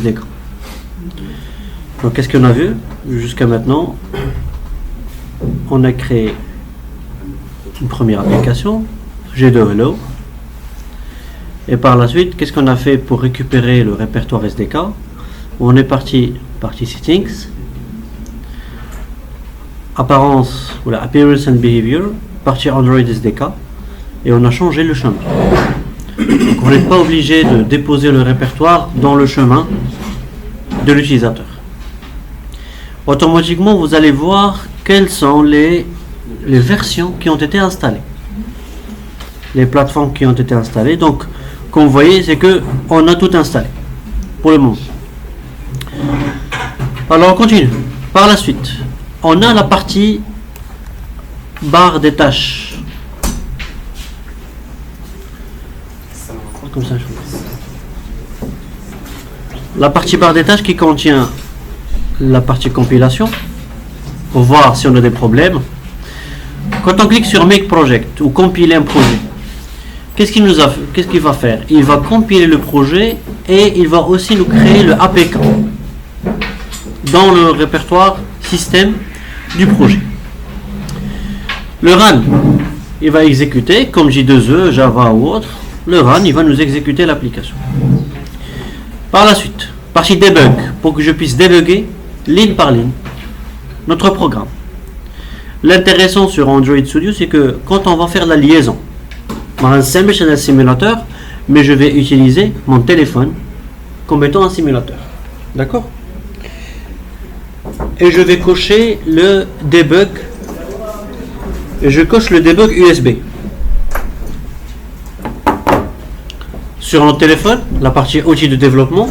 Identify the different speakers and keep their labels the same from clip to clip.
Speaker 1: l'écran. Donc qu'est-ce qu'on a vu jusqu'à maintenant? On a créé une première application, G2Hello, et par la suite, qu'est-ce qu'on a fait pour récupérer le répertoire SDK? On est parti Settings, Apparence, ou la Appearance and Behavior, partie Android SDK, et on a changé le chemin. Donc vous n'êtes pas obligé de déposer le répertoire dans le chemin de l'utilisateur. Automatiquement, vous allez voir quelles sont les versions qui ont été installées, les plateformes qui ont été installées. Donc, comme vous voyez, c'est que on a tout installé pour le moment. Alors, on continue. Par la suite, on a la partie barre des tâches. Comme ça, la partie barre des tâches qui contient la partie compilation pour voir si on a des problèmes. Quand on clique sur Make Project ou compiler un projet, qu'est-ce qu'il va faire? Il va compiler le projet et il va aussi nous créer le APK dans le répertoire système du projet. Le run, il va exécuter comme J2E, Java ou autre. Le run, il va nous exécuter l'application. Par la suite, partie debug, pour que je puisse débugger ligne par ligne notre programme. L'intéressant sur Android Studio, c'est que quand on va faire la liaison, c'est un simulateur, mais je vais utiliser mon téléphone comme étant un simulateur. D'accord? Et je vais cocher le debug. Et je coche le debug USB. Sur notre téléphone, la partie outils de développement,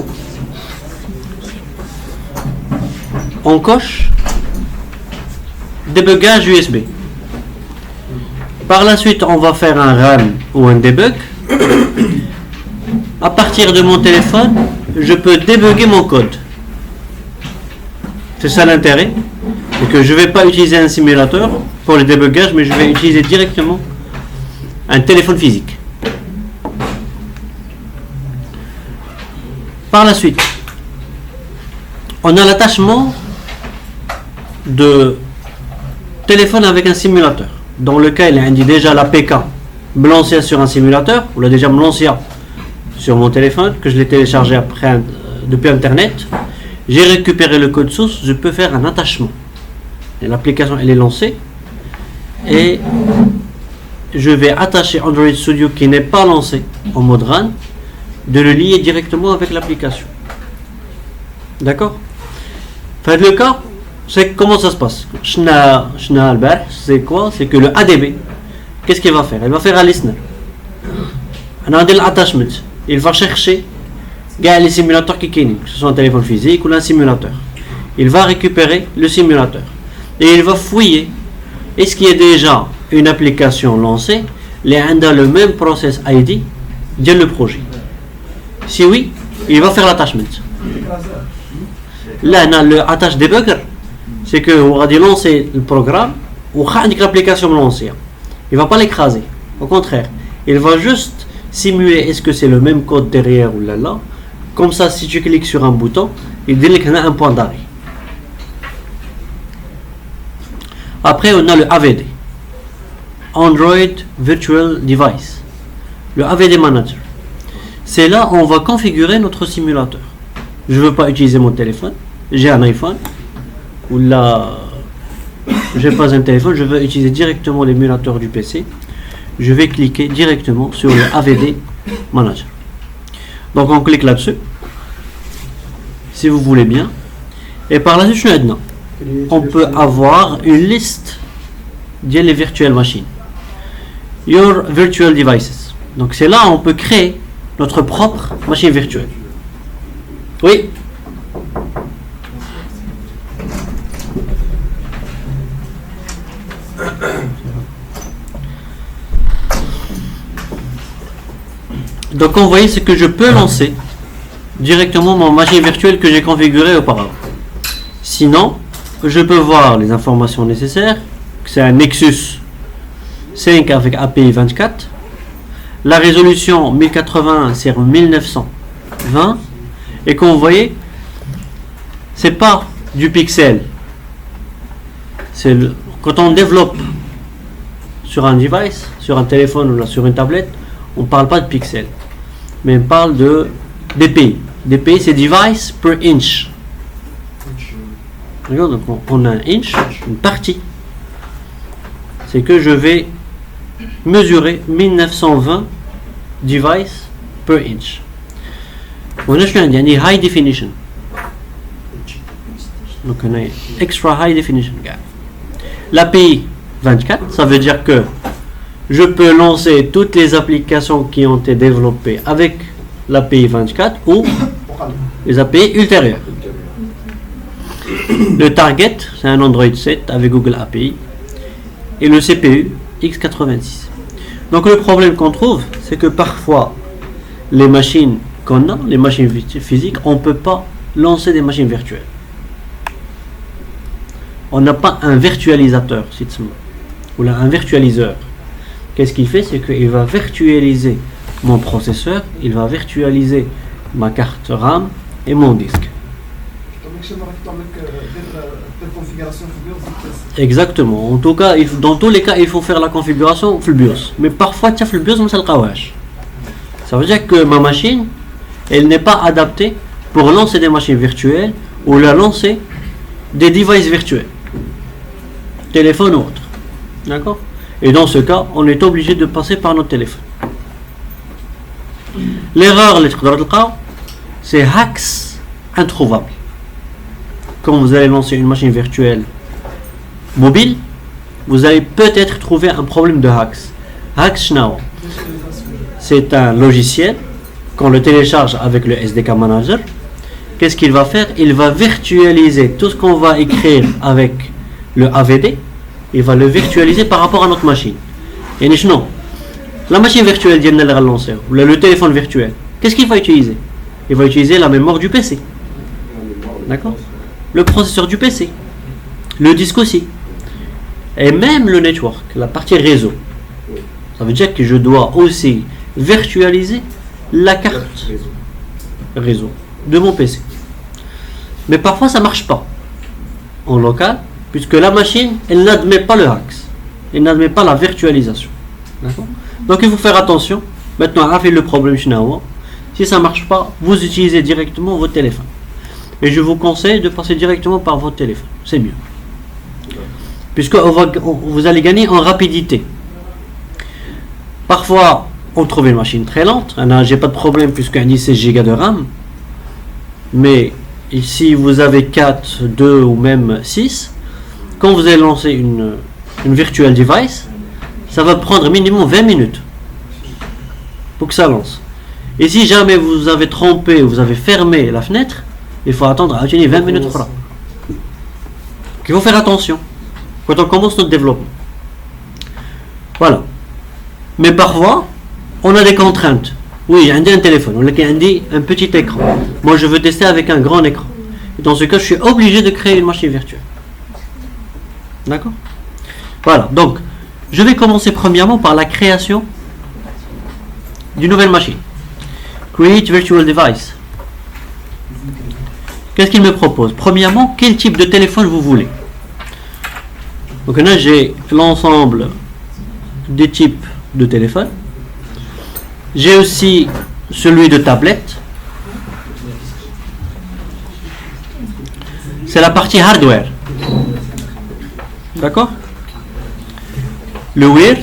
Speaker 1: on coche débugage USB. Par la suite, on va faire un run ou un debug. À partir de mon téléphone, je peux débugger mon code. C'est ça l'intérêt. C'est que je ne vais pas utiliser un simulateur pour le débugage, mais je vais utiliser directement un téléphone physique. Par la suite, on a l'attachement de téléphone avec un simulateur. Dans le cas, il indique déjà l'APK me lancer sur un simulateur, ou l'a déjà me lancer sur mon téléphone, que je l'ai téléchargé après depuis Internet. J'ai récupéré le code source, je peux faire un attachement. Et l'application, elle est lancée. Et je vais attacher Android Studio qui n'est pas lancé en mode run, de le lier directement avec l'application. D'accord? Faites le cas, c'est comment ça se passe. C'est quoi? C'est que le ADB, qu'est-ce qu'il va faire? Il va faire un listener. Un attachment. Il va chercher les simulateurs qui sont, que ce soit un téléphone physique ou un simulateur. Il va récupérer le simulateur. Et il va fouiller. Est-ce qu'il y a déjà une application lancée? Les a le même process ID de le projet. Si oui, il va faire l'attachment. Là, on a le attache debugger. C'est que on va lancer le programme ou l'application lancée. Il ne va pas l'écraser. Au contraire, il va juste simuler est-ce que c'est le même code derrière ou là. Comme ça, si tu cliques sur un bouton, il dit qu'il y a un point d'arrêt. Après, on a le AVD. Android Virtual Device. Le AVD Manager. C'est là où on va configurer notre simulateur. Je ne veux pas utiliser mon téléphone. J'ai un iPhone. Ou là, je n'ai pas un téléphone. Je veux utiliser directement l'émulateur du PC. Je vais cliquer directement sur le AVD Manager. Donc on clique là-dessus. Si vous voulez bien. Et par la suite, on peut avoir une liste des virtual machines. Your virtual devices. Donc c'est là où on peut créer notre propre machine virtuelle. Oui. Donc on voit ce que je peux lancer directement mon machine virtuelle que j'ai configurée auparavant. Sinon, je peux voir les informations nécessaires. C'est un Nexus 5 avec API 24. La résolution 1080 sur 1920 Et comme vous voyez, c'est pas du pixel. Quand on développe sur un device, sur un téléphone ou sur une tablette, on ne parle pas de pixels, mais on parle de dpi. dpi, c'est device per inch. Regarde, donc on a un inch, une partie. C'est que je vais mesurer 1920 device per inch. On a high definition. Donc on a extra high definition. L'API 24, ça veut dire que je peux lancer toutes les applications qui ont été développées avec l'API 24 ou les API ultérieures. Le target, c'est un Android 7 avec Google API. Et le CPU, x86. Donc le problème qu'on trouve, c'est que parfois, les machines qu'on a, les machines physiques, on ne peut pas lancer des machines virtuelles. On n'a pas un virtualisateur, ou là, un virtualiseur. Qu'est-ce qu'il fait? C'est qu'il va virtualiser mon processeur, il va virtualiser ma carte RAM et mon disque. Exactement. En tout cas, dans tous les cas, il faut faire la configuration full BIOS. Mais parfois, tu as full BIOS, mais ça veut dire que ma machine, elle n'est pas adaptée pour lancer des machines virtuelles ou la lancer des devices virtuels, téléphone ou autre. D'accord? Et dans ce cas, on est obligé de passer par notre téléphone. L'erreur, c'est hacks introuvables. Quand vous allez lancer une machine virtuelle mobile, vous allez peut-être trouver un problème de hacks. Hacks, c'est un logiciel qu'on le télécharge avec le SDK Manager. Qu'est-ce qu'il va faire? Il va virtualiser tout ce qu'on va écrire avec le AVD. Il va le virtualiser par rapport à notre machine. Et non, la machine virtuelle ou le téléphone virtuel, qu'est-ce qu'il va utiliser? Il va utiliser la mémoire du PC. D'accord? Le processeur du PC, le disque aussi, et même le network, la partie réseau. Ça veut dire que je dois aussi virtualiser la carte réseau de mon PC. Mais parfois ça marche pas en local, puisque la machine, elle n'admet pas le hacks, elle n'admet pas la virtualisation. D'accord? Donc il faut faire attention. Maintenant, à le problème, si ça marche pas, vous utilisez directement votre téléphone. Et je vous conseille de passer directement par votre téléphone. C'est mieux. Puisque vous allez gagner en rapidité. Parfois, on trouve une machine très lente. J'ai pas de problème puisque j'ai 16 Go de RAM. Mais ici, vous avez 4, 2 ou même 6. Quand vous allez lancer une virtual device, ça va prendre minimum 20 minutes pour que ça lance. Et si jamais vous avez trompé, vous avez fermé la fenêtre, il faut attendre à 20 minutes. Donc il faut faire attention quand on commence notre développement. Voilà. Mais parfois, on a des contraintes. Oui, j'ai un téléphone, on a un petit écran. Moi, je veux tester avec un grand écran. Et dans ce cas, je suis obligé de créer une machine virtuelle. D'accord? Voilà. Donc, je vais commencer premièrement par la création d'une nouvelle machine. Create Virtual Device. Qu'est-ce qu'il me propose? Premièrement, quel type de téléphone vous voulez? Donc là, j'ai l'ensemble des types de téléphones. J'ai aussi celui de tablette. C'est la partie hardware. D'accord? Le Wear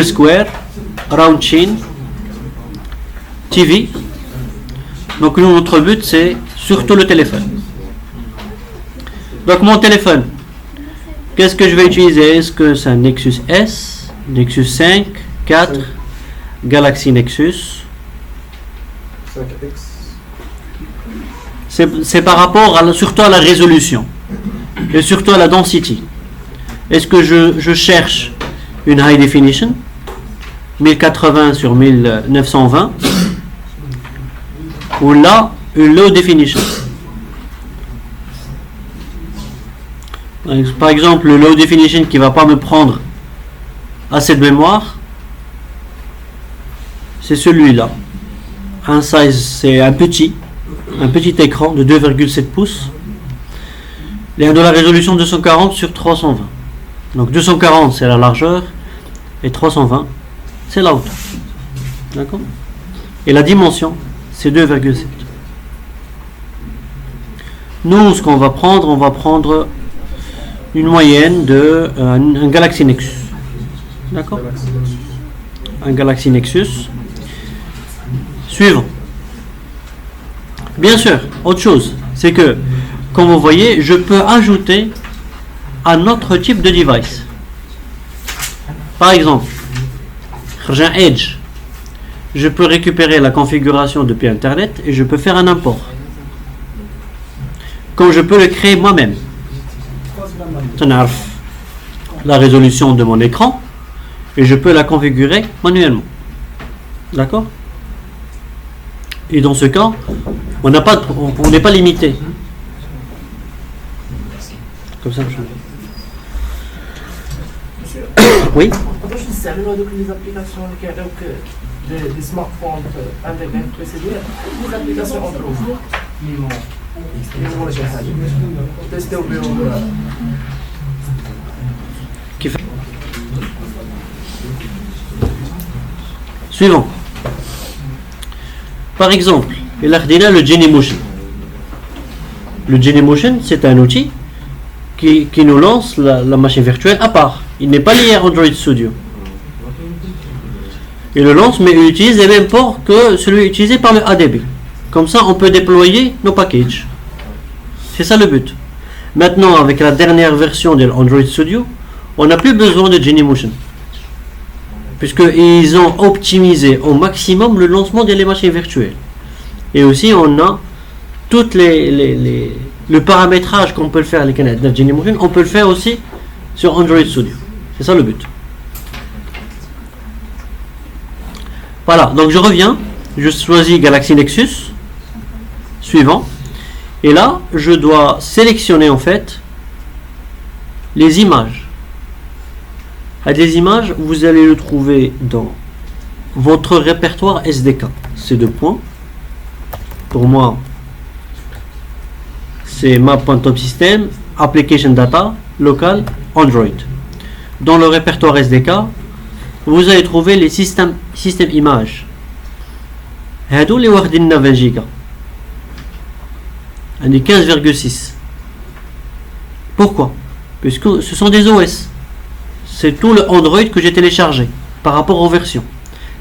Speaker 1: Square, Round Chin, TV. Donc nous, notre but, c'est surtout le téléphone. Donc mon téléphone, qu'est-ce que je vais utiliser? Est-ce que c'est un Nexus S, Nexus 5, 4, Galaxy Nexus 5X? C'est par rapport surtout à la résolution et surtout à la density. Est-ce que je cherche une high definition 1080 sur 1920 ou là une low definition? Par exemple, le low definition qui ne va pas me prendre assez de mémoire, c'est celui-là, un size, c'est un petit écran de 2,7 pouces. Il y a de la résolution 240 sur 320. Donc 240 c'est la largeur et 320 c'est la hauteur. D'accord? Et la dimension c'est 2,7. Nous, ce qu'on va prendre, on va prendre une moyenne de un Galaxy Nexus. D'accord? Un Galaxy Nexus. Suivant. Bien sûr, autre chose, c'est que, comme vous voyez, je peux ajouter un autre type de device. Par exemple, j'ai un Edge. Je peux récupérer la configuration depuis Internet et je peux faire un import. Comme je peux le créer moi-même. La résolution de mon écran et je peux la configurer manuellement. D'accord? Et dans ce cas, on n'est pas limité. Comme ça, oui.
Speaker 2: Les applications des smartphones avec un précédent, les applications en gros.
Speaker 1: Suivant. Par exemple, il a le Genymotion. Le Genymotion, c'est un outil qui nous lance la machine virtuelle à part. Il n'est pas lié à Android Studio. Il le lance, mais il utilise les mêmes ports que celui utilisé par le ADB. Comme ça, on peut déployer nos packages. C'est ça le but. Maintenant, avec la dernière version de Android Studio, on n'a plus besoin de Genymotion. Puisqu'ils ont optimisé au maximum le lancement des machines virtuelles. Et aussi, on a toutes le paramétrage qu'on peut le faire avec Genymotion, on peut le faire aussi sur Android Studio. C'est ça le but. Voilà, donc je reviens, je choisis Galaxy Nexus, suivant, et là, je dois sélectionner en fait les images. Les images, vous allez le trouver dans votre répertoire SDK. C'est deux points. Pour moi, c'est map.topsystem, application data, local, Android. Dans le répertoire SDK, vous allez trouver les systèmes images. هادو اللي واخدين 20 giga. عندي 15,6. Pourquoi? Puisque ce sont des OS. C'est tout le Android que j'ai téléchargé par rapport aux versions.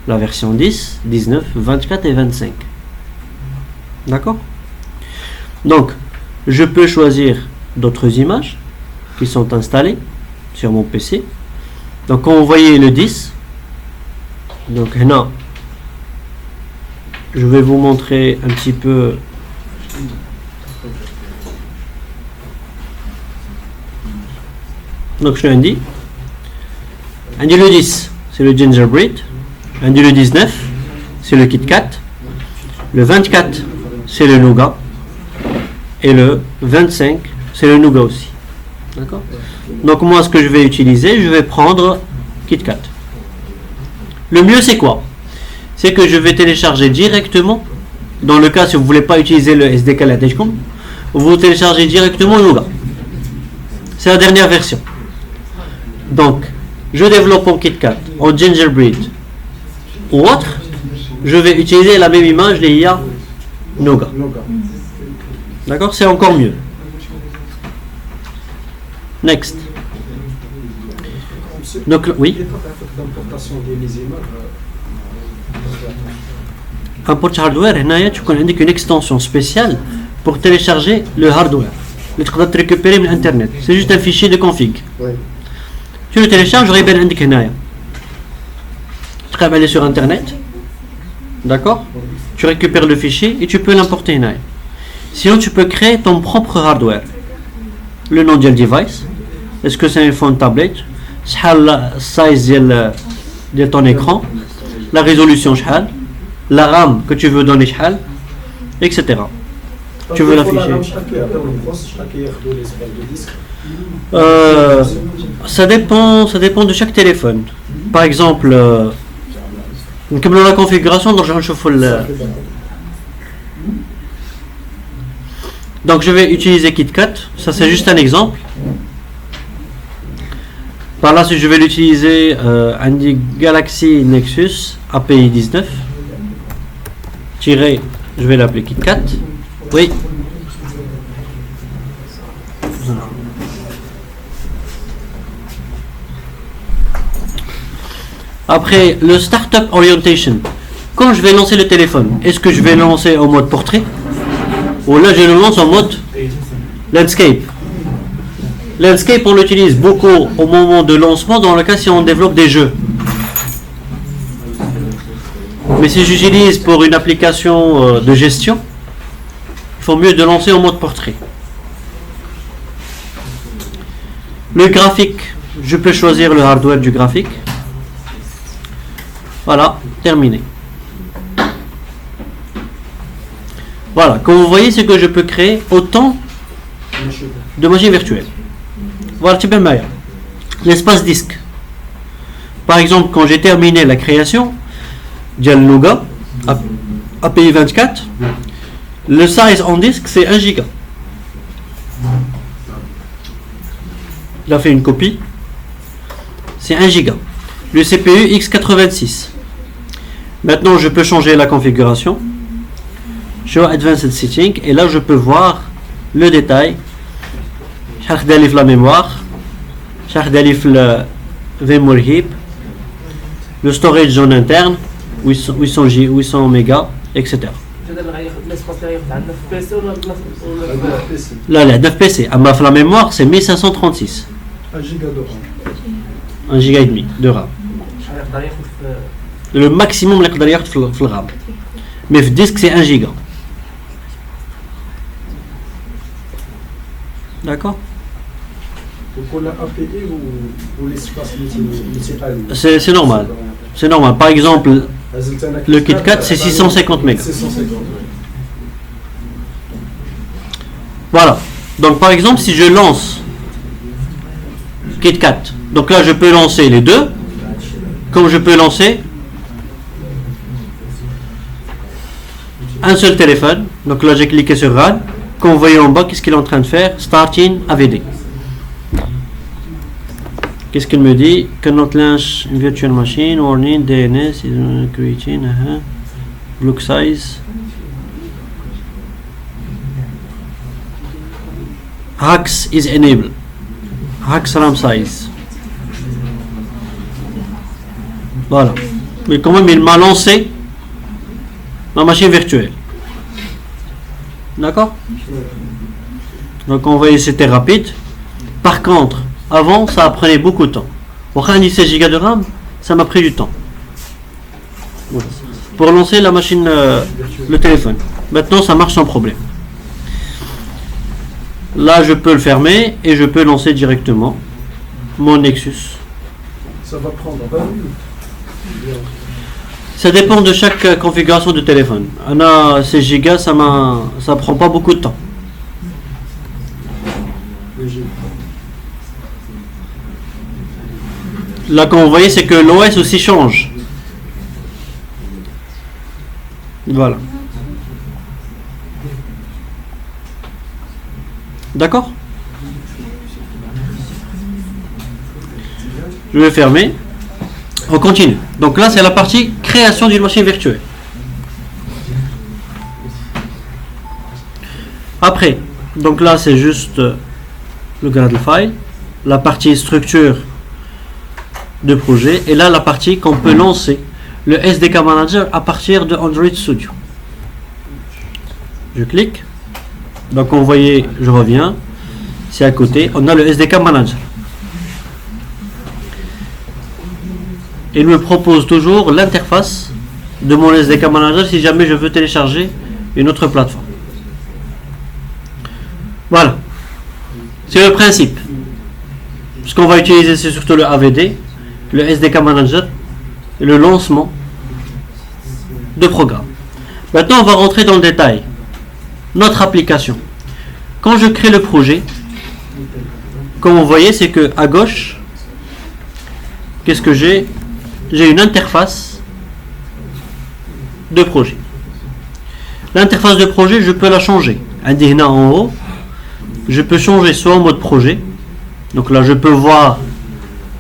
Speaker 1: La version 10, 19, 24 et 25. D'accord? Donc, je peux choisir d'autres images qui sont installées sur mon PC. Donc, quand vous voyez le 10, donc là, je vais vous montrer un petit peu. Donc, je te dis. Le 10, c'est le Gingerbread. Le 19, c'est le KitKat. Le 24, c'est le Nougat. Et le 25, c'est le Nougat aussi. D'accord? Donc, moi, ce que je vais utiliser, je vais prendre KitKat. Le mieux, c'est quoi? C'est que je vais télécharger directement. Dans le cas, si vous ne voulez pas utiliser le SDK Latechcom, vous téléchargez directement le Nougat. C'est la dernière version. Donc, je développe en KitKat, en Gingerbread ou autre, je vais utiliser la même image des IA Nougat. D'accord? C'est encore mieux. Next. Donc, oui. Import hardware, tu connais une extension spéciale pour télécharger le hardware. Tu peux récupérer sur Internet. C'est juste un fichier de config. Tu le télécharges, j'aurai bien indiqué Naya. Tu peux aller sur Internet. D'accord? Tu récupères le fichier et tu peux l'importer Naya. Sinon, tu peux créer ton propre hardware. Le nom du device. Est-ce que c'est un phone tablette? Le size de ton écran. La résolution, la RAM que tu veux donner, etc. Tu veux l'afficher. Ça dépend de chaque téléphone. Par exemple, la configuration dont je chauffe Donc je vais utiliser KitKat, ça c'est juste un exemple. Par la suite je vais l'utiliser Andy Galaxy Nexus API 19. Je vais l'appeler KitKat. Oui. Après le Startup Orientation, quand je vais lancer le téléphone, est-ce que je vais le lancer en mode portrait ou là je le lance en mode landscape? Landscape on l'utilise beaucoup au moment de lancement dans le cas si on développe des jeux. Mais si j'utilise pour une application de gestion, il faut mieux de lancer en mode portrait. Le graphique, je peux choisir le hardware du graphique. Voilà, terminé. Voilà, comme vous voyez, c'est que je peux créer autant de machines virtuelles. Voilà, tu peux me dire. L'espace disque. Par exemple, quand j'ai terminé la création, Dialoga, API 24, le size en disque c'est 1 giga. Il a fait une copie, c'est 1 giga. Le CPU x86. Maintenant, je peux changer la configuration. Show Advanced Setting, et là je peux voir le détail. La mémoire, le heap, le storage zone interne, 800 mégas, etc. Là, la 9 PC, la mémoire c'est 1536.
Speaker 3: 1 giga de RAM.
Speaker 1: 1 giga et demi de RAM. Le maximum le RAM. Mais le disque c'est 1 giga. D'accord?
Speaker 3: Pour la API ou l'espace municipal?
Speaker 1: C'est normal. C'est normal. Par exemple, le KitKat c'est 650 mégas.
Speaker 3: 650, oui.
Speaker 1: Voilà. Donc par exemple, si je lance KitKat, donc là je peux lancer les deux, comme je peux lancer un seul téléphone. Donc là j'ai cliqué sur Run. Comme vous voyez en bas, qu'est-ce qu'il est en train de faire? Starting AVD. Qu'est-ce qu'il me dit? Cannot launch virtual machine, warning, DNS, is creating, block size. Hacks is enabled. Hacks RAM size. Voilà. Mais quand même, il m'a lancé ma machine virtuelle. D'accord? Donc on voit c'était rapide. Par contre, avant ça prenait beaucoup de temps. Pour un 16 Go de RAM, ça m'a pris du temps. Voilà. Pour lancer la machine, le téléphone. Maintenant ça marche sans problème. Là je peux le fermer et je peux lancer directement mon Nexus.
Speaker 3: Ça va prendre 20 minutes.
Speaker 1: Ça dépend de chaque configuration de téléphone. On a 16 Go, ça prend pas beaucoup de temps. Là, comme vous voyez, c'est que l'OS aussi change. Voilà. D'accord? Je vais fermer. On continue. Donc là, c'est la partie création d'une machine virtuelle. Après, donc là, c'est juste le Gradle file, la partie structure de projet, et là, la partie qu'on peut lancer le SDK Manager à partir de Android Studio. Je clique. Donc, vous voyez, je reviens. C'est à côté. On a le SDK Manager. Il me propose toujours l'interface de mon SDK Manager si jamais je veux télécharger une autre plateforme. Voilà. C'est le principe. Ce qu'on va utiliser, c'est surtout le AVD, le SDK Manager et le lancement de programme. Maintenant, on va rentrer dans le détail. Notre application. Quand je crée le projet, comme vous voyez, c'est que à gauche, qu'est-ce que j'ai? J'ai une interface de projet. L'interface de projet, je peux la changer. عندي هنا en haut, je peux changer soit en mode projet, donc là je peux voir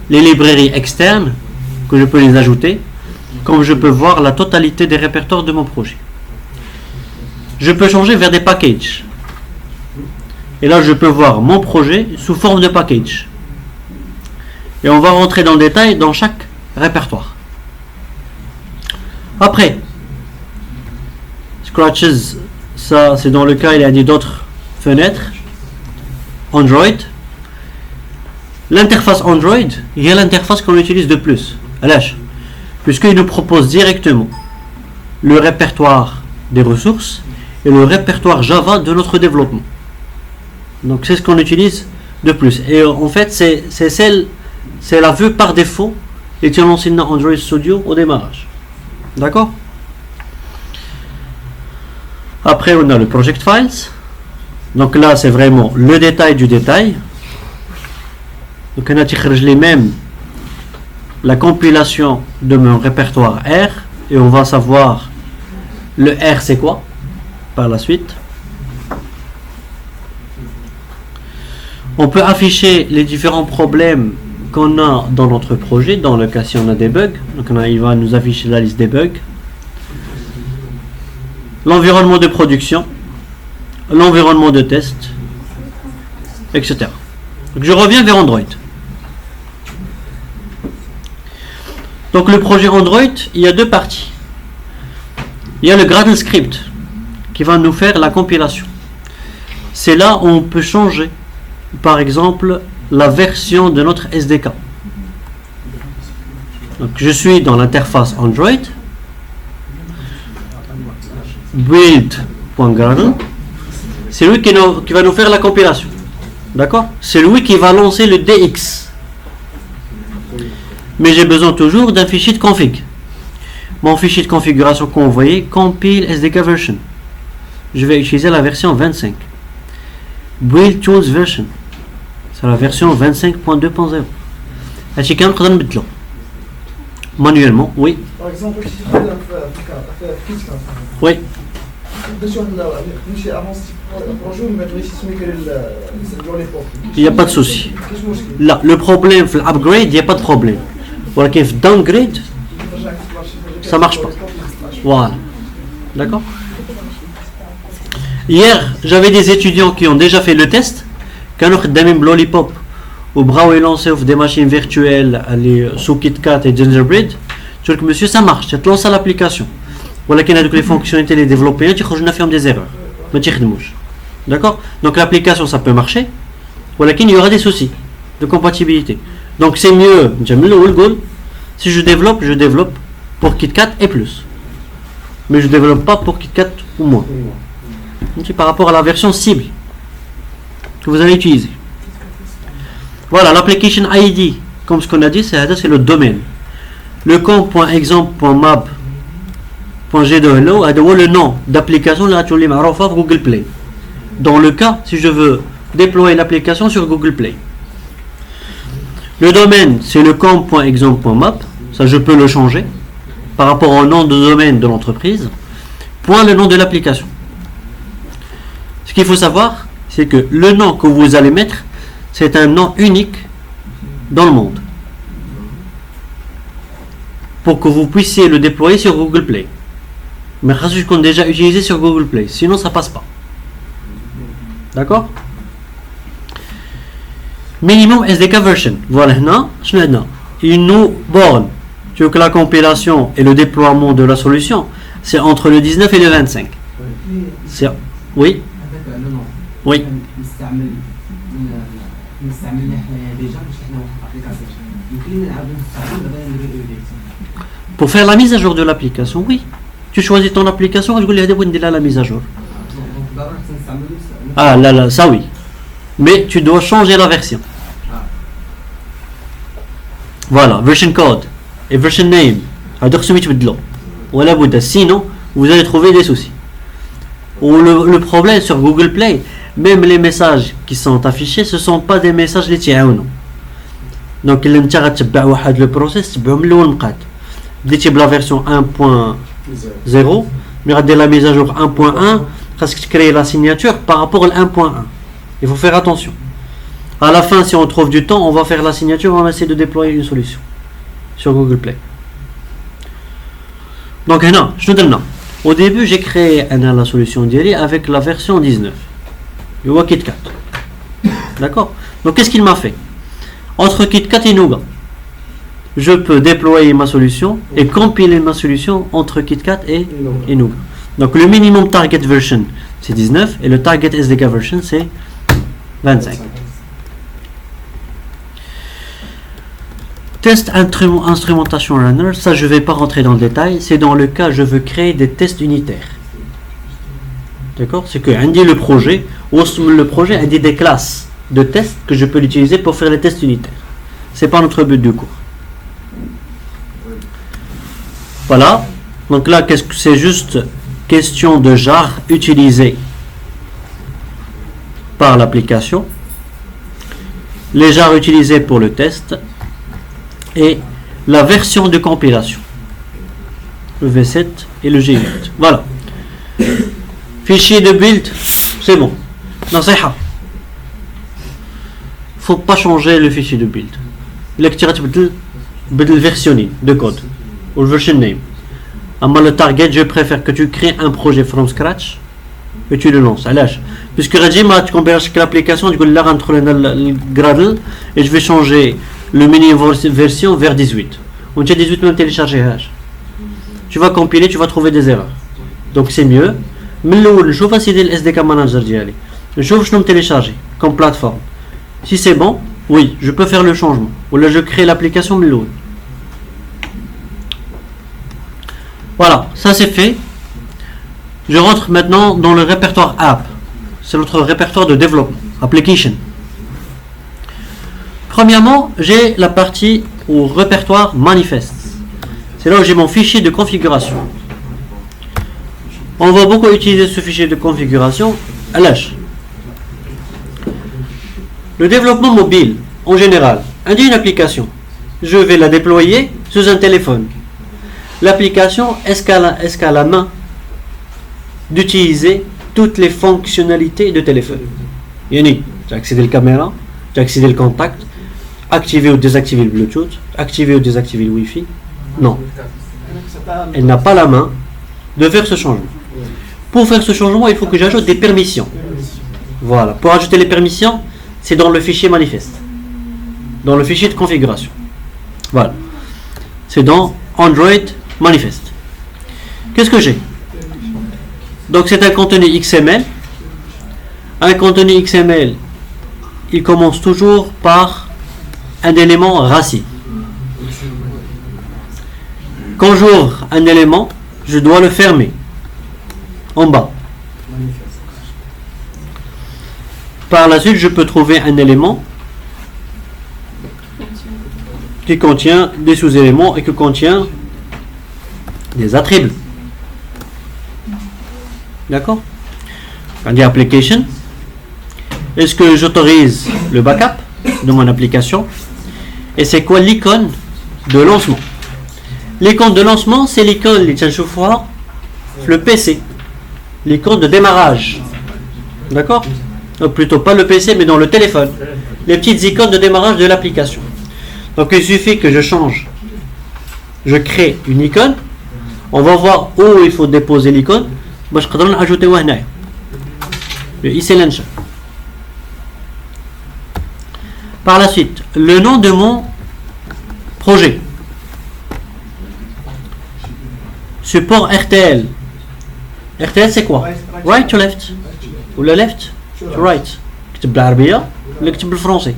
Speaker 1: les librairies externes que je peux les ajouter, comme je peux voir la totalité des répertoires de mon projet. Je peux changer vers des packages. Et là je peux voir mon projet sous forme de package. Et on va rentrer dans le détail dans chaque répertoire. Après, Scratches, ça c'est dans le cas il y a d'autres fenêtres. Android. L'interface Android, il y a l'interface qu'on utilise de plus. Puisqu'il nous propose directement le répertoire des ressources et le répertoire Java de notre développement. Donc c'est ce qu'on utilise de plus. Et en fait c'est la vue par défaut et tu lances dans Android Studio au démarrage. D'accord? Après on a le Project Files. Donc là c'est vraiment le détail du détail. Donc on a tiré même la compilation de mon répertoire R et on va savoir le R c'est quoi par la suite. On peut afficher les différents problèmes qu'on a dans notre projet, dans le cas si on a des bugs. Donc il va nous afficher la liste des bugs. L'environnement de production, l'environnement de test, etc. Donc je reviens vers Android. Donc le projet Android, il y a deux parties. Il y a le Gradle script qui va nous faire la compilation. C'est là où on peut changer, par exemple, la version de notre SDK. Donc je suis dans l'interface Android, build.gradle, c'est lui qui va nous faire la compilation. D'accord? C'est lui qui va lancer le DX. Mais j'ai besoin toujours d'un fichier de config. Mon fichier de configuration qu'on voyait, compile SDK version. Je vais utiliser la version 25. Build tools version. C'est la version 25.2.0. هادشي كامل نقدر نبدلو manuellement, oui.
Speaker 3: Par exemple, si tu fais
Speaker 1: Oui. Il n'y a pas de souci. Là, le problème, l'upgrade, il n'y a pas de problème. Voilà, qu'il y a downgrade, ça marche pas. Voilà. D'accord? Hier, j'avais des étudiants qui ont déjà fait le test. Quand on a même Lollipop ou Brawl lancé des machines virtuelles sous KitKat et Gingerbread, je dis que monsieur, ça marche. Tu lances l'application. Voilà qu'il y a les fonctionnalités les développées, tu as des erreurs. D'accord? Donc l'application, ça peut marcher. Voilà qu'il y aura des soucis de compatibilité. Donc c'est mieux, si je développe pour KitKat et plus. Mais je ne développe pas pour KitKat ou moins. Par rapport à la version cible que vous allez utiliser. Voilà, l'application ID, comme ce qu'on a dit, c'est le domaine. Le camp.exemple.map.g de hello a le nom d'application là tu l'as معروفة Google Play. Dans le cas si je veux déployer l'application sur Google Play. Le domaine c'est le camp.exemple.map, ça je peux le changer par rapport au nom de domaine de l'entreprise. Point le nom de l'application. Ce qu'il faut savoir, c'est que le nom que vous allez mettre, c'est un nom unique dans le monde. Pour que vous puissiez le déployer sur Google Play. Mais je compte déjà utilisé sur Google Play, sinon ça passe pas. D'accord? Minimum SDK version. Voilà, il nous borne que la compilation et le déploiement de la solution, c'est entre le 19 et le 25. C'est... Oui? Oui. Pour faire la mise à jour de l'application, oui. Tu choisis ton application, je vais dire la mise à jour. Ah là, ça oui. Mais tu dois changer la version. Voilà, version code et version name. Sinon, vous allez trouver des soucis. Ou le problème sur Google Play, même les messages qui sont affichés, ce ne sont pas des messages les tiens ou non. Donc, il y a le process, la version 1.0, mais la mise à jour 1.1, créer la signature par rapport à 1.1. Il faut faire attention. À la fin, si on trouve du temps, on va faire la signature, on va essayer de déployer une solution sur Google Play. Donc, non, je te donne. Au début, j'ai créé la solution d'Iri avec la version 19. Le KitKat. D'accord? Donc, qu'est-ce qu'il m'a fait? Entre KitKat et Nougat, je peux déployer ma solution et compiler ma solution entre KitKat et Nougat. Donc, le minimum target version, c'est 19 et le target SDK version, c'est 25. Test instrumentation runner, ça je ne vais pas rentrer dans le détail, c'est dans le cas je veux créer des tests unitaires. D'accord? C'est que on dit le projet a dit des classes de tests que je peux l'utiliser pour faire les tests unitaires. C'est pas notre but du cours. Voilà. Donc là, qu'est-ce que c'est? Juste question de jar utilisé par l'application, les jars utilisés pour le test et la version de compilation, le V7 et le G8. Voilà. Fichier de build, c'est bon. نصيحة. Faut pas changer le fichier de build. Lecture بدل versionning de code ou le version name. Amma le target, je préfère que tu crées un projet from scratch et tu le lances. علاش? Puisque Rajima, tu compares l'application, tu dis là rentre le Gradle et je vais changer le mini version vers 18. On tient 18 même télécharger. Tu vas compiler, tu vas trouver des erreurs. Donc c'est mieux. Mais le je vais essayer le SDK manager d'y je vais télécharger comme plateforme. Si c'est bon, oui, je peux faire le changement. Ou là je crée l'application mais voilà, ça c'est fait. Je rentre maintenant dans le répertoire app. C'est notre répertoire de développement, application. Premièrement, j'ai la partie au répertoire manifeste. C'est là où j'ai mon fichier de configuration. On va beaucoup utiliser ce fichier de configuration à l'âge. Le développement mobile, en général, indique une application. Je vais la déployer sur un téléphone. L'application, est-ce qu'elle a la main d'utiliser toutes les fonctionnalités de téléphone? Yani, j'ai accédé à la caméra, j'ai accédé au contact, activer ou désactiver le Bluetooth, activer ou désactiver le Wi-Fi. Non. Elle n'a pas la main de faire ce changement. Pour faire ce changement, il faut que j'ajoute des permissions. Voilà. Pour ajouter les permissions, c'est dans le fichier manifeste. Dans le fichier de configuration. Voilà. C'est dans Android manifeste. Qu'est-ce que j'ai? Donc c'est un contenu XML. Un contenu XML, il commence toujours par un élément racine. Quand j'ouvre un élément, je dois le fermer en bas. Par la suite, je peux trouver un élément qui contient des sous-éléments et qui contient des attributs. D'accord? On dit application. Est-ce que j'autorise le backup de mon application? Et c'est quoi l'icône de lancement? L'icône de lancement, c'est l'icône le PC. L'icône de démarrage. D'accord? Plutôt pas le PC, mais dans le téléphone. Les petites icônes de démarrage de l'application. Donc il suffit que je change. Je crée une icône. On va voir où il faut déposer l'icône. Moi, je peux ajouter le ICLNCH. Par la suite, le nom de mon projet. Support RTL. RTL c'est quoi? Right to left. Ou le left to right. كتب بالعربية ولا كتب بالفرنسي.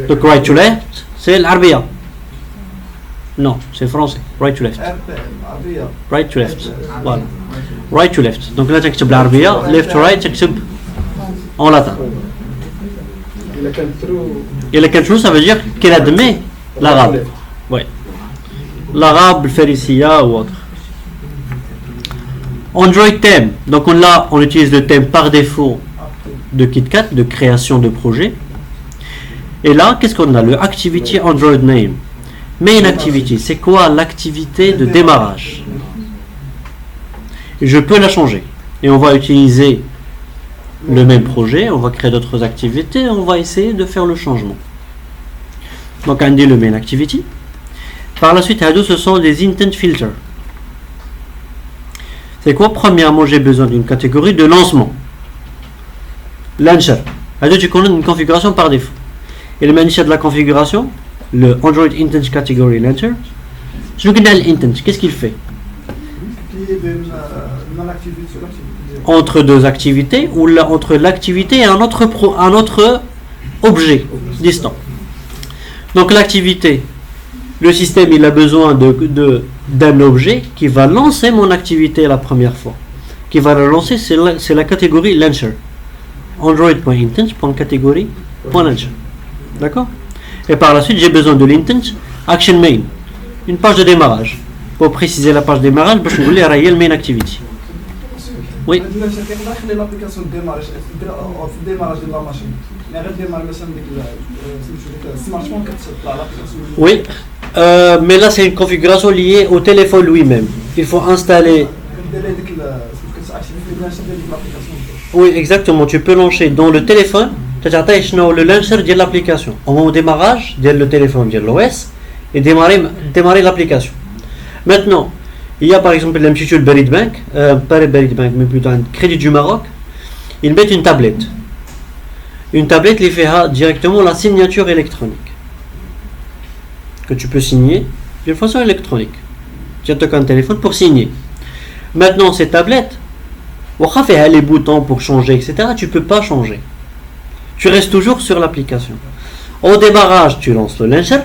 Speaker 1: Donc right to left c'est l'Arabia. Non, c'est français. Right to left. Right to left. Voilà. Right to left. Donc là تكتب بالعربية, left to right تكتب en latin. Et le true, ça veut dire qu'elle admet l'arabe. Oui. L'arabe, le phénicia ou autre. Android theme. Donc on utilise le thème par défaut de KitKat, de création de projet. Et là, qu'est-ce qu'on a? Le Activity Android Name. Main Activity, c'est quoi l'activité de démarrage? Je peux la changer. Et on va utiliser le même projet, on va créer d'autres activités, on va essayer de faire le changement. Donc on dit le main activity. Par la suite, ce sont des intent filters. C'est quoi? Premièrement, j'ai besoin d'une catégorie de lancement. Launcher. Tu connais une configuration par défaut. Et le manager de la configuration, le Android Intent Category Launcher, je le l'intent. Qu'est-ce qu'il fait? Entre deux activités ou entre l'activité et un autre objet distant. Donc l'activité, le système il a besoin d'un objet qui va lancer mon activité la première fois. Qui va la lancer, c'est la catégorie launcher. Android.intent.catégorie.launcher. D'accord? Et par la suite, j'ai besoin de l'intent action main. Une page de démarrage. Pour préciser la page de démarrage, je vais vous dire main activity. Oui.
Speaker 3: L'application de démarrage de la machine.
Speaker 1: Oui, mais là c'est une configuration liée au téléphone lui-même. Il faut installer. Oui, exactement. Tu peux lancer dans le téléphone. Tu as le launcher de l'application. Au moment du démarrage, le téléphone de l'OS et démarrer l'application. Maintenant, il y a par exemple l'Institut Berid Bank, pas le Berid Bank, mais plutôt un Crédit du Maroc. Ils mettent une tablette. Une tablette qui fait directement la signature électronique. Que tu peux signer d'une façon électronique. Tu as un téléphone pour signer. Maintenant, ces tablettes, on a fait les boutons pour changer, etc. Tu ne peux pas changer. Tu restes toujours sur l'application. Au démarrage, tu lances le launcher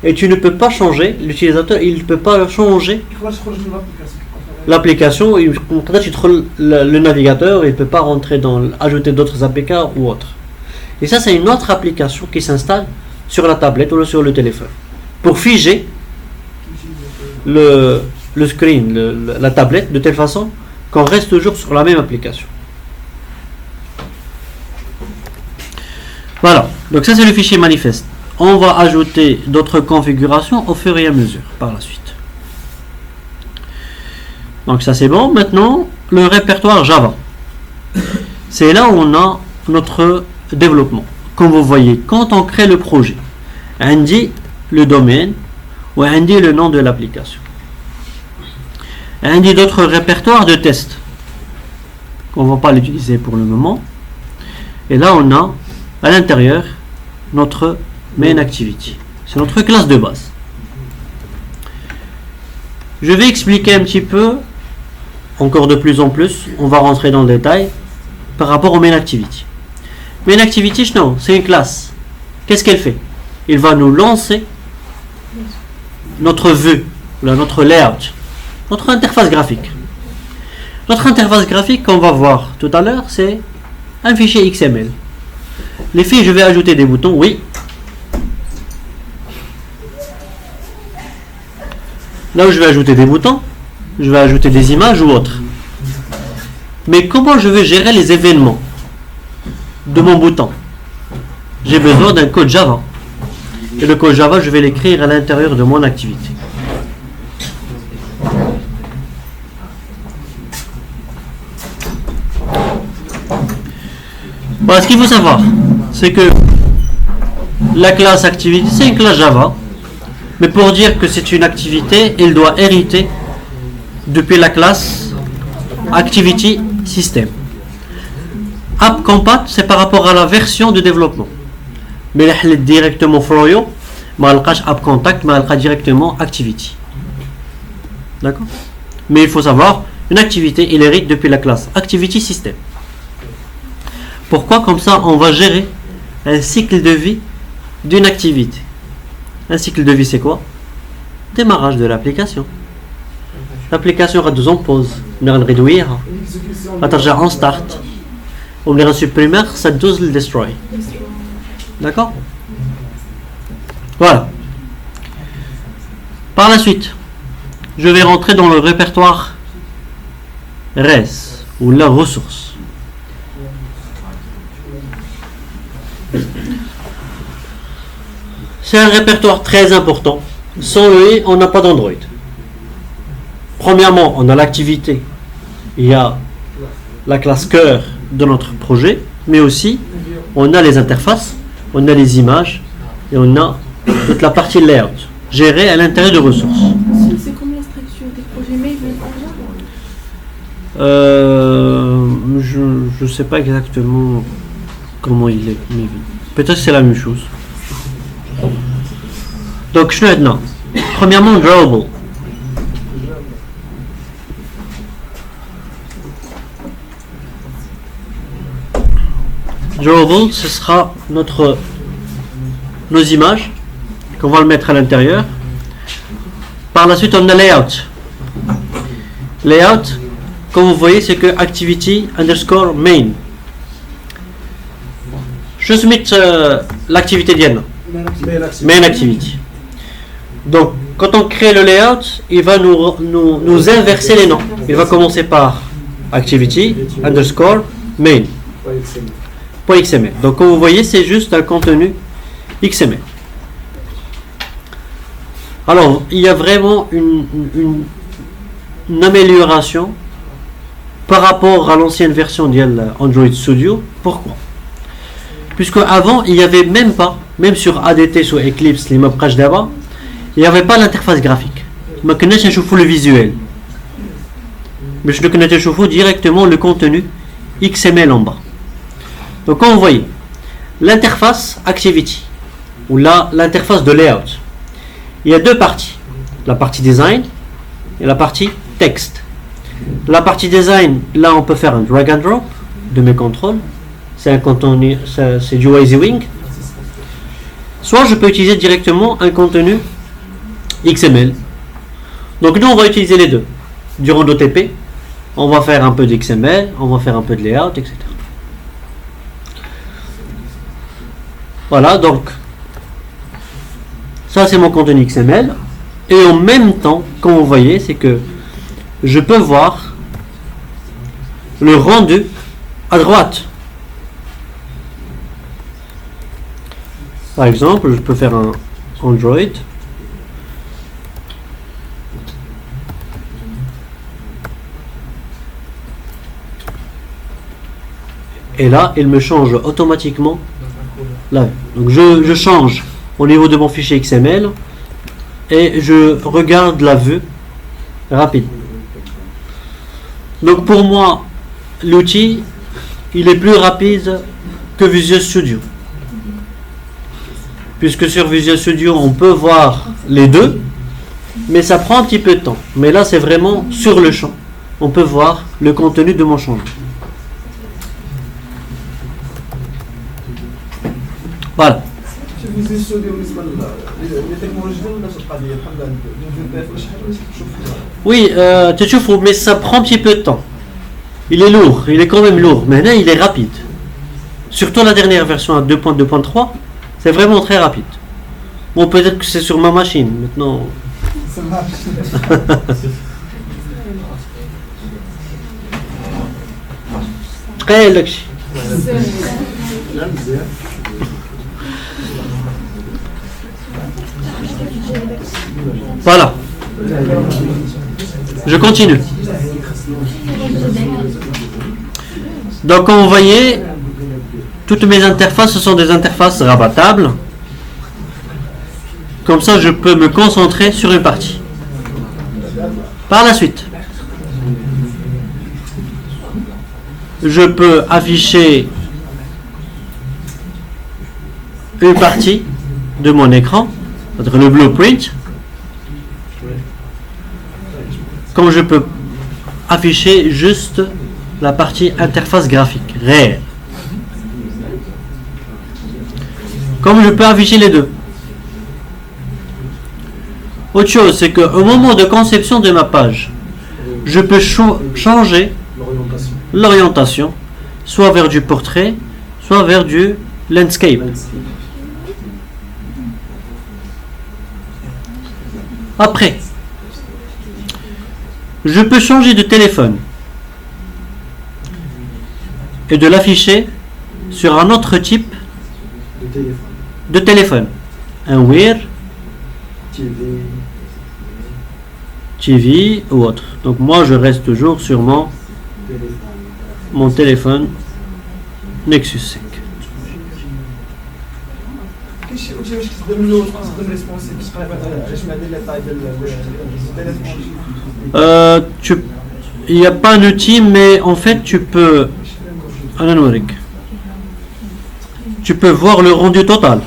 Speaker 1: et tu ne peux pas changer. L'utilisateur, il ne peut pas changer l'application. Le navigateur, il ne peut pas ajouter d'autres APK ou autres. Et ça, c'est une autre application qui s'installe sur la tablette ou sur le téléphone pour figer le screen, la tablette, de telle façon qu'on reste toujours sur la même application. Voilà, donc ça c'est le fichier manifeste. On va ajouter d'autres configurations au fur et à mesure par la suite. Donc ça c'est bon. Maintenant, le répertoire Java. C'est là où on a notre développement. Comme vous voyez, quand on crée le projet, on dit le domaine ou on dit le nom de l'application. On dit d'autres répertoires de tests. On ne va pas l'utiliser pour le moment. Et là on a à l'intérieur notre main activity. C'est notre classe de base. Je vais expliquer un petit peu, encore de plus en plus, on va rentrer dans le détail par rapport au main activity. Main activity, non, c'est une classe. Qu'est-ce qu'elle fait? Il va nous lancer notre vue, notre layout, notre interface graphique. Notre interface graphique qu'on va voir tout à l'heure, c'est un fichier XML. Les filles, je vais ajouter des boutons, oui. Là où je vais ajouter des boutons, je vais ajouter des images ou autres. Mais comment je vais gérer les événements de mon bouton? J'ai besoin d'un code Java. Et le code Java, je vais l'écrire à l'intérieur de mon activité. Bon, ce qu'il faut savoir, c'est que la classe activity, c'est une classe Java. Mais pour dire que c'est une activité, il doit hériter depuis la classe activity system. App compat, c'est par rapport à la version de développement. Mais là, directement Froyo, app contact, directement activity. D'accord? Mais il faut savoir, une activité, il hérite depuis la classe activity system. Pourquoi? Comme ça, on va gérer un cycle de vie d'une activité. Un cycle de vie, c'est quoi? Démarrage de l'application. L'application a 2 en pause. On va réduire. On va en start. On va supprimer, ça 12 le destroy. D'accord? Voilà. Par la suite, je vais rentrer dans le répertoire res ou la ressource. C'est un répertoire très important. Sans lui, on n'a pas d'Android. Premièrement, on a l'activité. Il y a la classe cœur de notre projet, mais aussi on a les interfaces, on a les images et on a toute la partie layout gérée à l'intérieur de ressources.
Speaker 4: C'est comme la structure des projets Maven
Speaker 1: Je ne sais pas exactement comment il est, mais peut-être que c'est la même chose. Donc, je vais maintenant. Premièrement, drawable. Drawable, ce sera nos images qu'on va le mettre à l'intérieur. Par la suite, on a layout. Layout, comme vous voyez, c'est que activity underscore main. Je submit l'activité d'Yann. Main activity. Donc, quand on crée le layout, il va nous inverser les noms. Il va commencer par activity underscore main. .xml. Donc, comme vous voyez, c'est juste un contenu XML. Alors, il y a vraiment une amélioration par rapport à l'ancienne version d'Android Studio. Pourquoi? Puisque avant, il n'y avait même pas, même sur ADT, sur Eclipse, les mobcache d'avant, il n'y avait pas l'interface graphique. Mais je ne le visuel. Mais je ne directement le contenu XML en bas. Donc, quand vous voyez l'interface Activity ou l'interface de layout, il y a deux parties, la partie design et la partie texte. La partie design, là on peut faire un drag and drop de mes contrôles, c'est un contenu, c'est du WYSIWYG. Soit je peux utiliser directement un contenu XML. Donc nous on va utiliser les deux. Durant l'OTP, on va faire un peu d'XML, on va faire un peu de layout, etc. Voilà, donc ça c'est mon contenu XML. Et en même temps, comme vous voyez, c'est que je peux voir le rendu à droite. Par exemple, je peux faire un Android. Et là, il me change automatiquement la vue. Donc je change au niveau de mon fichier XML et je regarde la vue rapide. Donc pour moi, l'outil, il est plus rapide que Visual Studio. Puisque sur Visual Studio, on peut voir les deux, mais ça prend un petit peu de temps. Mais là, c'est vraiment sur le champ. On peut voir le contenu de mon changement. Voilà. Oui, tu vois, mais ça prend un petit peu de temps. Il est lourd, il est quand même lourd, mais là il est rapide. Surtout la dernière version à 2.2.3, c'est vraiment très rapide. Bon, peut-être que c'est sur ma machine, maintenant. Ça marche. Très luxe. Voilà. Je continue. Donc, comme vous voyez, toutes mes interfaces, ce sont des interfaces rabattables. Comme ça, je peux me concentrer sur une partie. Par la suite, je peux afficher une partie de mon écran, c'est-à-dire le blueprint, comme je peux afficher juste la partie interface graphique réelle. Comme je peux afficher les deux. Autre chose, c'est qu'au moment de conception de ma page, je peux changer l'orientation, soit vers du portrait, soit vers du landscape. Après, je peux changer de téléphone et de l'afficher sur un autre type de téléphone. Un Wear, TV ou autre. Donc moi je reste toujours sur mon mon téléphone Nexus 5.
Speaker 3: كاين شي واش كتقدر منه تقدر ريسبونسيف علاش ما دير لي طاي ديال
Speaker 1: Il n'y a pas un outil, mais en fait tu peux voir le rendu total.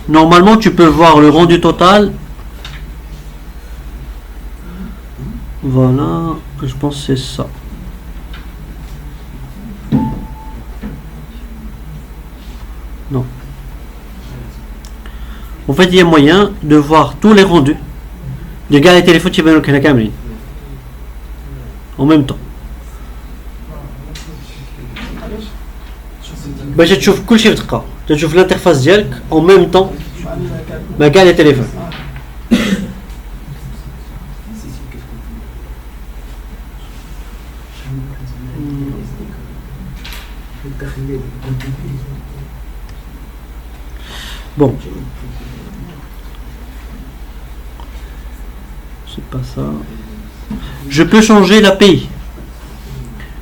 Speaker 1: Normalement tu peux voir le rendu total. Voilà, je pense que c'est ça. Non. En fait, il y a moyen de voir tous les rendus de gars les téléphones qui viennent au Canada en même temps. باش تشوف كل شيء في دقة، تشوف l'interface ديالك en même temps مع كاع les téléphones. Bon, c'est pas ça. Je peux changer l'API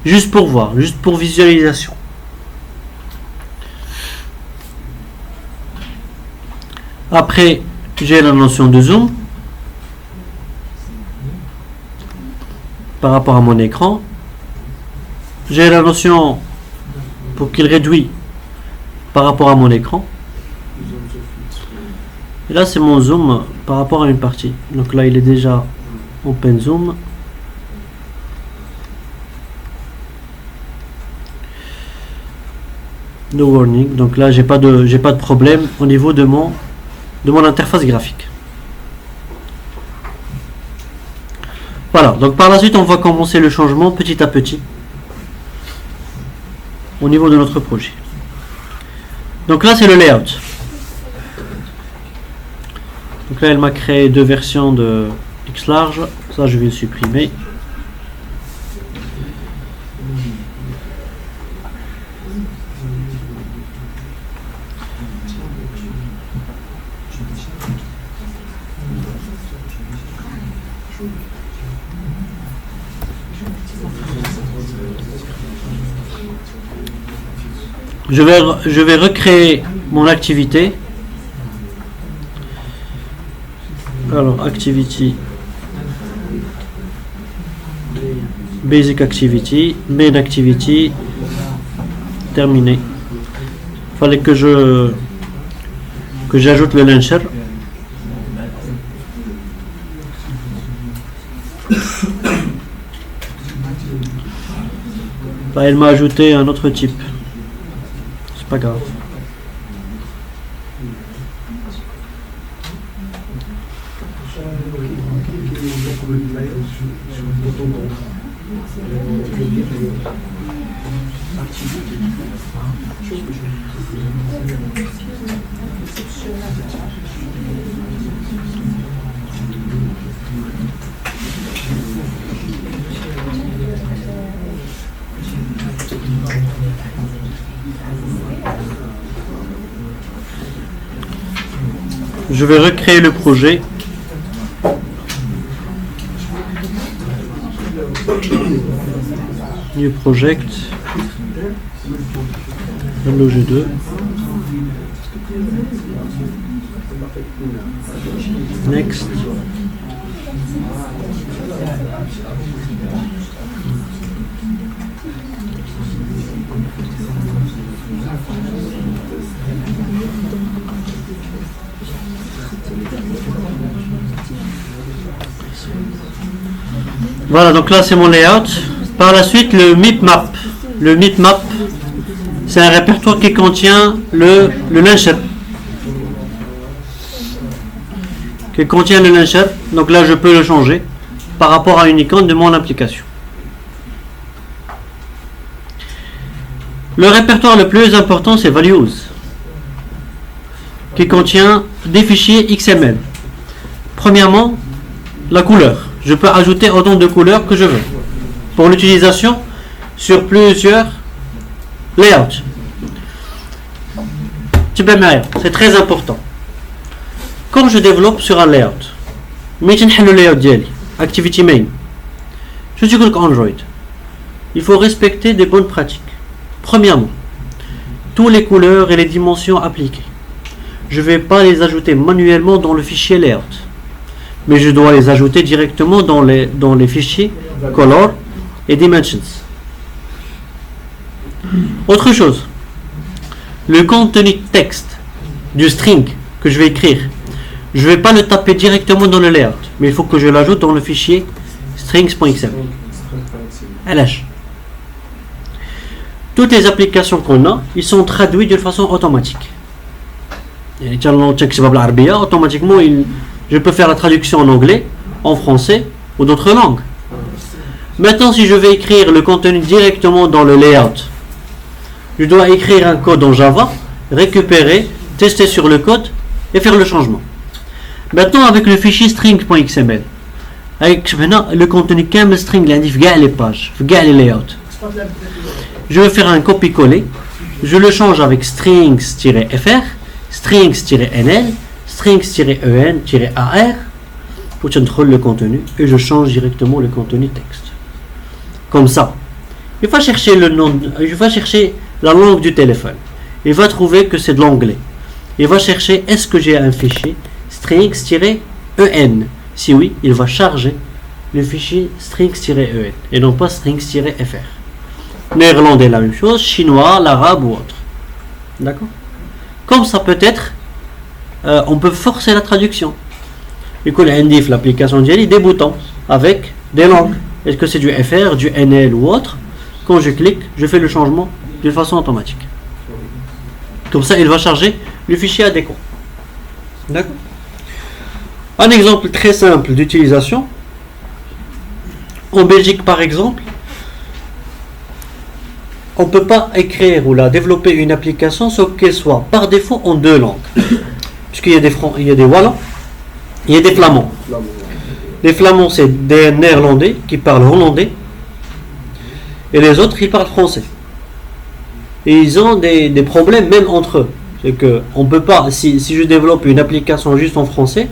Speaker 1: juste pour voir, juste pour visualisation. Après, j'ai la notion de zoom par rapport à mon écran. J'ai la notion pour qu'il réduit par rapport à mon écran. Et là c'est mon zoom par rapport à une partie. Donc là il est déjà open zoom. No warning. Donc là j'ai pas de problème au niveau de mon interface graphique. Voilà, donc par la suite on va commencer le changement petit à petit au niveau de notre projet. Donc là c'est le layout. Donc là elle m'a créé deux versions de X large, ça je vais le supprimer. Je vais recréer mon activité. Alors, activity, basic activity, main activity, terminé. Fallait que j'ajoute le launcher. Là, elle m'a ajouté un autre type. C'est pas grave. Je vais recréer le projet. New project. LOG2. Next. Voilà, donc là c'est mon layout. Par la suite, le MIP-map. Le MIP-map, c'est un répertoire qui contient le launcher. Qui contient le launcher. Donc là, je peux le changer par rapport à une icône de mon application. Le répertoire le plus important, c'est Values, qui contient des fichiers XML. Premièrement, la couleur. Je peux ajouter autant de couleurs que je veux pour l'utilisation sur plusieurs layouts. C'est très important. Quand je développe sur un layout, mais je n'ai le layout d'Yali, Activity Main, je dis que Android, il faut respecter des bonnes pratiques. Premièrement, toutes les couleurs et les dimensions appliquées. Je ne vais pas les ajouter manuellement dans le fichier layout, mais je dois les ajouter directement dans les fichiers color et dimensions. Autre chose, le contenu texte du string que je vais écrire, je ne vais pas le taper directement dans le layout, mais il faut que je l'ajoute dans le fichier strings.xml. LH. Toutes les applications qu'on a, ils sont traduits d'une façon automatique. Automatiquement, je peux faire la traduction en anglais, en français ou d'autres langues. Maintenant, si je vais écrire le contenu directement dans le layout, je dois écrire un code en Java, récupérer, tester sur le code et faire le changement. Maintenant, avec le fichier string.xml, avec le contenu camel string, les pages, les layouts, je vais faire un copier-coller, je le change avec strings-fr, strings-nl, strings-en-ar, pour contrôler le contenu, et je change directement le contenu texte. Comme ça, il va chercher le nom, il va chercher la langue du téléphone. Il va trouver que c'est de l'anglais. Il va chercher est-ce que j'ai un fichier strings-en. Si oui, il va charger le fichier strings-en et non pas strings-fr. Néerlandais la même chose, chinois, l'arabe ou autre. D'accord? Comme ça peut être, on peut forcer la traduction. Du coup, l'application d'Yali des boutons avec des langues. Est-ce que c'est du FR, du NL ou autre? Quand je clique, je fais le changement d'une façon automatique. Comme ça, il va charger le fichier adéquat. D'accord? Un exemple très simple d'utilisation. En Belgique, par exemple, on ne peut pas écrire ou développer une application sauf qu'elle soit par défaut en deux langues. Puisqu'il y a des Wallons, il y a des Flamands. Les Flamands, c'est des Néerlandais qui parlent hollandais. Et les autres, ils parlent français. Et ils ont des problèmes même entre eux. C'est que on peut pas, si je développe une application juste en français,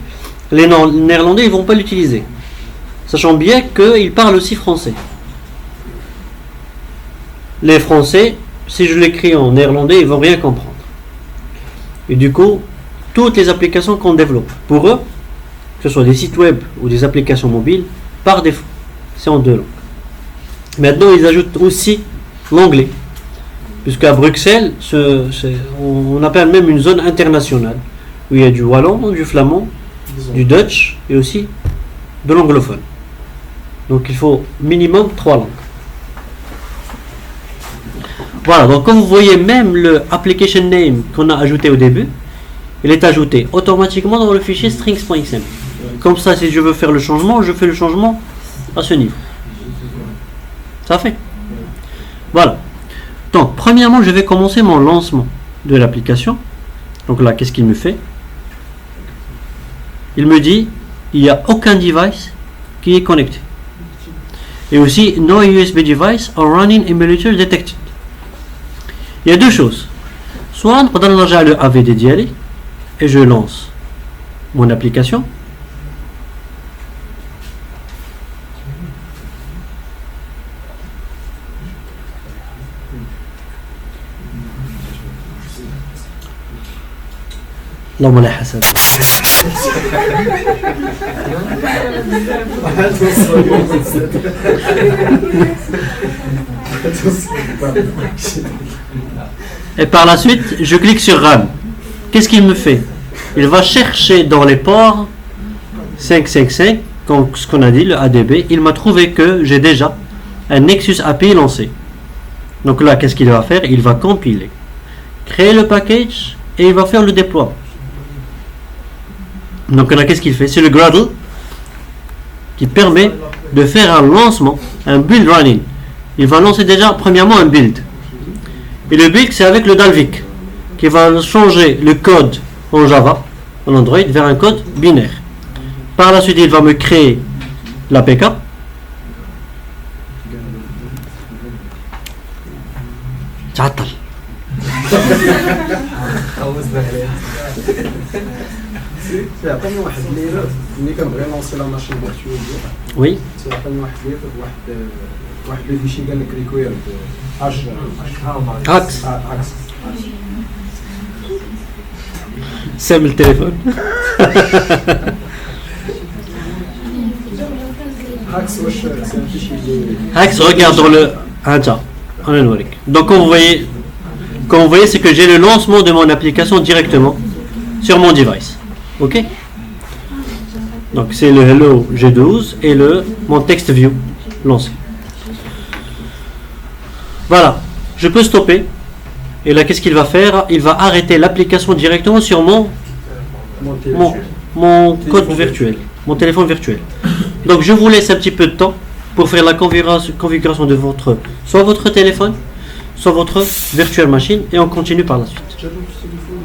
Speaker 1: les Néerlandais ils vont pas l'utiliser. Sachant bien qu'ils parlent aussi français. Les Français, si je l'écris en néerlandais, ils vont rien comprendre. Et du coup, toutes les applications qu'on développe, pour eux, que ce soit des sites web ou des applications mobiles, par défaut, c'est en deux langues. Maintenant, ils ajoutent aussi l'anglais. Puisqu'à Bruxelles, on appelle même une zone internationale, où il y a du wallon, du flamand, du Dutch et aussi de l'anglophone. Donc il faut minimum 3 langues. Voilà, donc comme vous voyez, même le application name qu'on a ajouté au début, il est ajouté automatiquement dans le fichier strings.xml. Comme ça, si je veux faire le changement, je fais le changement à ce niveau. Ça fait. Voilà. Donc, premièrement, je vais commencer mon lancement de l'application. Donc là, qu'est-ce qu'il me fait? Il me dit, il n'y a aucun device qui est connecté. Et aussi, no USB device or running emulator detected. Il y a deux choses. Soit on donne le AVD d'Yali et je lance mon application. اللهم لا حسد. Et par la suite, je clique sur Run. Qu'est-ce qu'il me fait? Il va chercher dans les ports 555, donc ce qu'on a dit, le ADB. Il m'a trouvé que j'ai déjà un Nexus API lancé. Donc là, qu'est-ce qu'il va faire? Il va compiler, créer le package et il va faire le déploiement. Donc là, qu'est-ce qu'il fait? C'est le Gradle qui permet de faire un lancement, un build running. Il va lancer déjà premièrement un build. Et le build, c'est avec le Dalvik qui va changer le code en Java, en Android, vers un code binaire. Par la suite, il va me créer l'APK.
Speaker 3: تعطيني واحد الليله ملي كنبغي نونسي لا ماشين فيرتوال ديالك
Speaker 1: Oui.
Speaker 3: تعطيني واحد الليله واحد لو فيشي قال لك ريكويرد اش
Speaker 1: Axe.
Speaker 3: اكس
Speaker 1: Sème le téléphone.
Speaker 3: اكس واش سي ان فيشي
Speaker 1: Axe, regarde dans le. Attends. Donc, quand vous voyez, c'est que j'ai le lancement de mon application directement sur mon device. Ok? Donc, c'est le Hello G12 et mon text view lancé. Voilà. Je peux stopper. Et là, qu'est-ce qu'il va faire? Il va arrêter l'application directement sur mon code virtuel, mon téléphone virtuel. Donc, je vous laisse un petit peu de temps pour faire la configuration de soit votre téléphone, soit votre virtual machine, et on continue par la suite.
Speaker 3: جابوا في التليفون